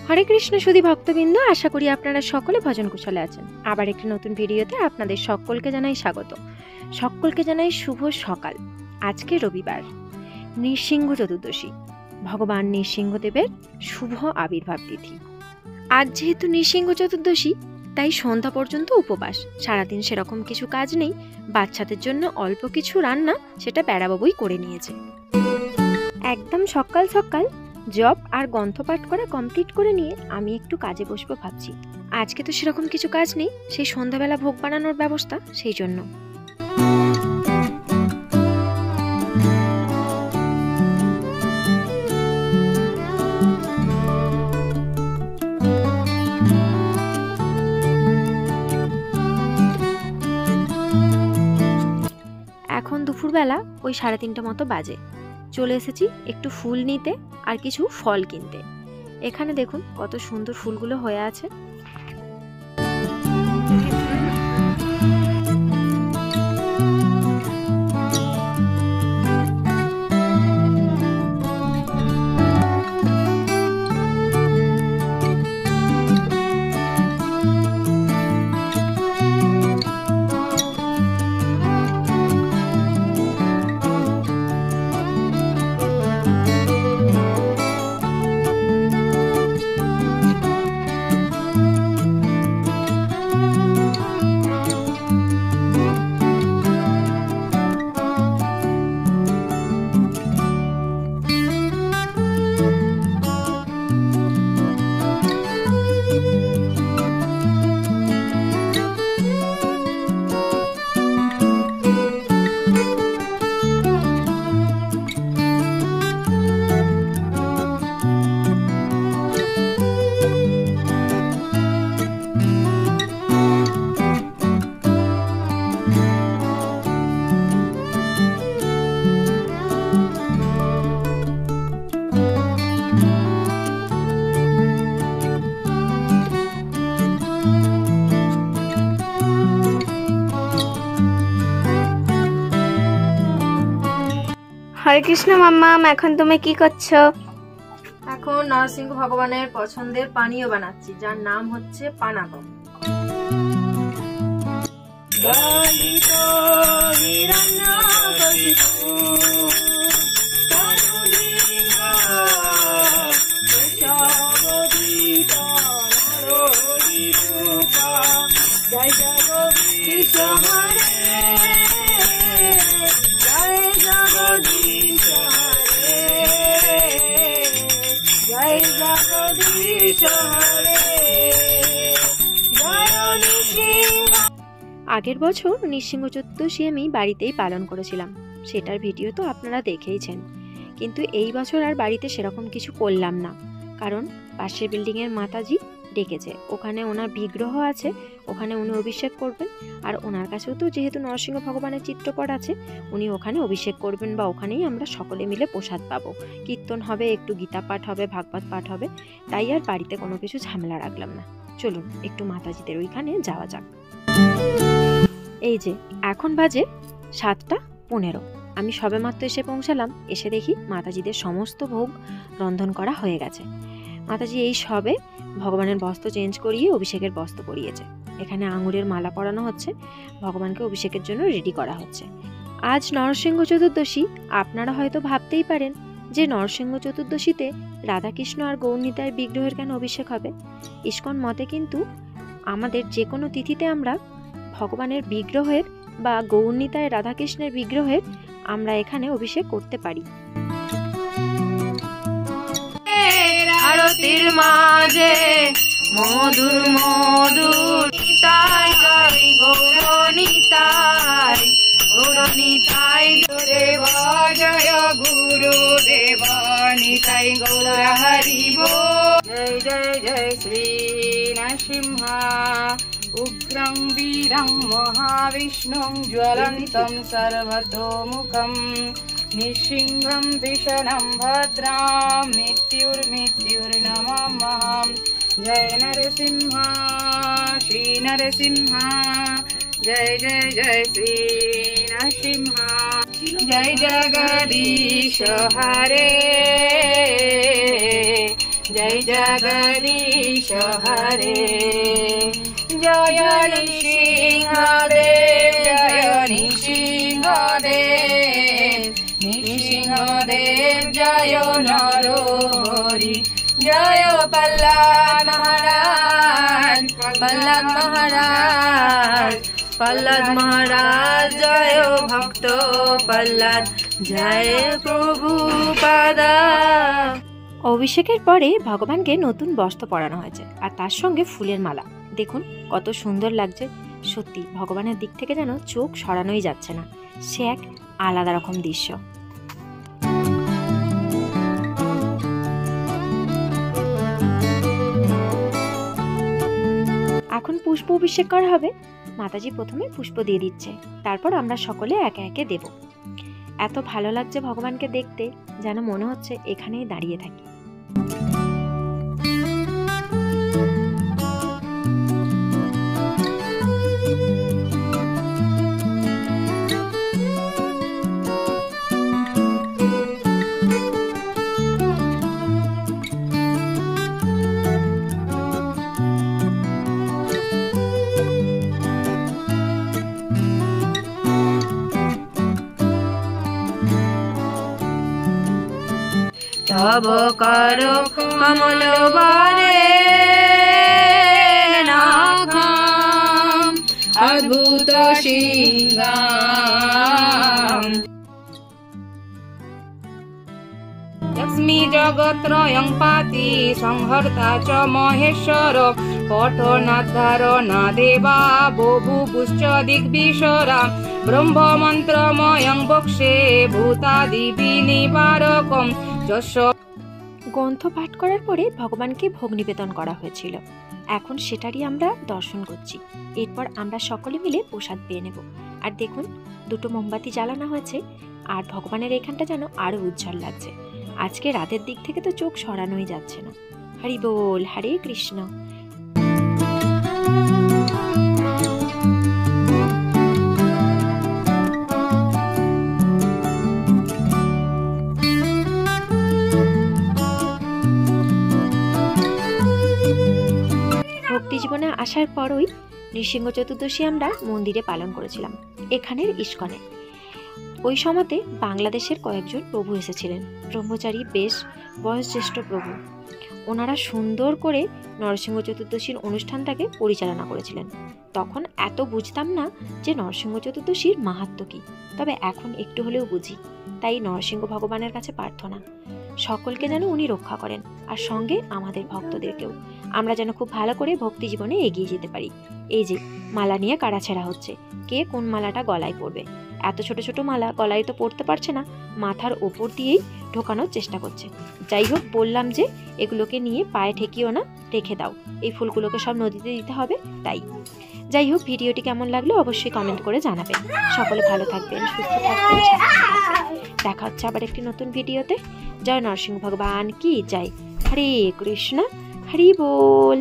হরে কৃষ্ণ সুধী ভক্তবৃন্দ, আশা করি আপনারা সকলে ভজন কুশলে আছেন। আবার একটি নতুন ভিডিওতে আপনাদের সকলকে জানাই স্বাগত। সকলকে জানাই শুভ সকাল। আজকে রবিবার, নৃসিংহ চতুর্দশী, ভগবান নৃসিংহদেবের শুভ আবির্ভাব তিথি। আজ যেহেতু নৃসিংহ চতুর্দশী, তাই সন্ধ্যা পর্যন্ত উপবাস। সারাদিন সেরকম কিছু কাজ নেই। বাচ্চাদের জন্য অল্প কিছু রান্না, সেটা বেড়াবাবুই করে নিয়েছে। একদম সকাল সকাল জপ আর গ্রন্থপাঠ করা কমপ্লিট করে নিয়ে আমি একটু কাজে বসবো ভাবছি। আজকে তো সেরকম কিছু কাজ নেই, সেই সন্ধ্যাবেলা ভোগ বানানোর ব্যবস্থা, সেই জন্য। এখন দুপুরবেলা ওই 3:30 মতো বাজে। চলে এসেছি একটু ফুল নিতে আর কিছু ফল কিনতে। এখানে দেখুন কত সুন্দর ফুলগুলো হয়ে আছে। হরে কৃষ্ণ মাম্মাম, এখন তুমি কি করছো? এখন নরসিংহ ভগবানের পছন্দের পানীয় বানাচ্ছি, যার নাম হচ্ছে পানাকম। আগের বছর নৃসিংহ চতুর্দশী আমি বাড়িতেই পালন করেছিলাম, সেটার ভিডিও তো আপনারা দেখেইছেন। কিন্তু এই বছর আর বাড়িতে সেরকম কিছু করলাম না, কারণ পাশের বিল্ডিংয়ের মাতাজি ডেকেছে। ওখানে ওনার বিগ্রহ আছে, ওখানে উনি অভিষেক করবেন। আর ওনার কাছেও তো যেহেতু নরসিংহ ভগবানের চিত্রপট আছে, উনি ওখানে অভিষেক করবেন বা ওখানেই আমরা সকলে মিলে প্রসাদ পাবো। কীর্তন হবে, একটু গীতা পাঠ হবে, ভাগবত পাঠ হবে। তাই আর বাড়িতে কোনো কিছু ঝামেলা রাখলাম না। চলুন একটু মাতাজিদের ওইখানে যাওয়া যাক। এই যে এখন বাজে 7:15। আমি সবেমাত্র এসে পৌঁছালাম। এসে দেখি মাতাজিদের সমস্ত ভোগ রন্ধন করা হয়ে গেছে। মাতাজি এই সবে ভগবানের বস্ত্র চেঞ্জ করিয়ে অভিষেকের বস্ত্র পরিয়েছে। এখানে আঙুরের মালা পরানো হচ্ছে, ভগবানকে অভিষেকের জন্য রেডি করা হচ্ছে। আজ নরসিংহ চতুর্দশী। আপনারা হয়তো ভাবতেই পারেন যে নরসিংহ চতুর্দশীতে রাধাকৃষ্ণ আর গৌরনিতাইয়ের বিগ্রহের কেন অভিষেক হবে। ইস্কন মতে কিন্তু আমাদের যে কোনো তিথিতে আমরা ভগবানের বিগ্রহের বা গৌরনিতাই রাধাকৃষ্ণের বিগ্রহের আমরা এখানে অভিষেক করতে পারি। আরতির মাঝে মধুর মধুর নিতাই জয় গৌরনিতাই, গৌরনিতাই দেব জয় গুরুদেব নিতাই গৌর হরি বল। জয় জয় জয় শ্রী নরসিংহ উগ্রং বীরং মহাবিষ্ণুং জ্বলন্तं সর্বতোমুখং নৃসিংহং ভীষণং ভদ্রাং মৃত্যুর্নমাম্যহং। জয় নরসিংহ শ্রী নরসিংহ, জয় জয় জয় শ্রী নরসিংহ। जय जगदीश हरे जय जगदीश हरे जय नृसिंहदेव जय नृसिंहदेव नृसिंहदेव जय नरहरि जय प्रह्लाद महाराज प्रह्लाद महाराज प्रह्लाद महाराज जय भक्त प्रह्लाद जय প্রভুপাদা। অভিষেকের পরে ভগবানকে নতুন বস্ত্র পরানো হয়েছে আর তার সঙ্গে ফুলের মালা। দেখুন কত সুন্দর লাগছে। সত্যি ভগবানের দিক থেকে যেন চোখ সরানোই যাচ্ছে না, সে এক আলাদা রকম দৃশ্য। এখন পুষ্প অভিষেক করা হবে। মাতাজি প্রথমে পুষ্প দিয়ে দিচ্ছে, তারপর আমরা সকলে একে একে দেব। এত ভালো লাগছে ভগবানকে দেখতে, যেন মনে হচ্ছে এখানেই দাঁড়িয়ে থাকি। तब करो कमल बारे नागम अद्भुत सिंगाम लक्ष्मी जगत्रयं पाति संहर्ता च महेश्वर पठनाद्धारणा देवा बभूवुश्च दिग्विशरा ब्रह्ममन्त्रमयं वक्षे भूतादि विनिवारकं গ্রন্থ পাঠ করার পরে ভগবানকে ভোগ নিবেদন করা হয়েছিল, এখন সেটারই আমরা দর্শন করছি। এরপর আমরা সকলে মিলে প্রসাদ পেয়ে নেব। আর দেখুন দুটো মোমবাতি জ্বালানো হয়েছে, আর ভগবানের এখানটা যেন আরো উজ্জ্বল লাগছে। আজকে রাতের দিক থেকে তো চোখ সরানোই যাচ্ছে না। হরি বল, হরে কৃষ্ণ। ভক্তি জীবনে আসার পরই নৃসিংহ চতুর্দশী আমরা মন্দিরে পালন করেছিলাম, এখানের ইস্কনে। ওই সময়তে বাংলাদেশের কয়েকজন প্রভু এসেছিলেন, ব্রহ্মচারী বেশ বয়োজ্যেষ্ঠ প্রভু। ওনারা সুন্দর করে নরসিংহ চতুর্দশীর অনুষ্ঠানটাকে পরিচালনা করেছিলেন। তখন এত বুঝতাম না যে নরসিংহ চতুর্দশীর মাহাত্ম্য কী, তবে এখন একটু হলেও বুঝি। তাই নরসিংহ ভগবানের কাছে প্রার্থনা সকলকে যেন উনি রক্ষা করেন, আর সঙ্গে আমাদের ভক্তদেরকেও আমরা যেন খুব ভালো করে ভক্তি জীবনে এগিয়ে যেতে পারি। এই যে মালা নিয়ে কাড়াছেড়া হচ্ছে, কে কোন মালাটা গলায় পরবে। এত ছোট ছোট মালা গলায় তো পড়তে পারছে না, মাথার ওপর দিয়েই ঢোকানোর চেষ্টা করছে। যাই হোক, বললাম যে এগুলোকে নিয়ে পায়ে ঠেকিও না, রেখে দাও, এই ফুলগুলোকে সব নদীতে দিতে হবে। তাই যাই হোক, ভিডিওটি কেমন লাগলো অবশ্যই কমেন্ট করে জানাবেন। সকলে ভালো থাকবেন, সুস্থ থাকবেন, দেখা হচ্ছে আবার একটি নতুন ভিডিওতে। জয় নরসিংহ ভগবান কি জয়। হরে কৃষ্ণ, হরি বল।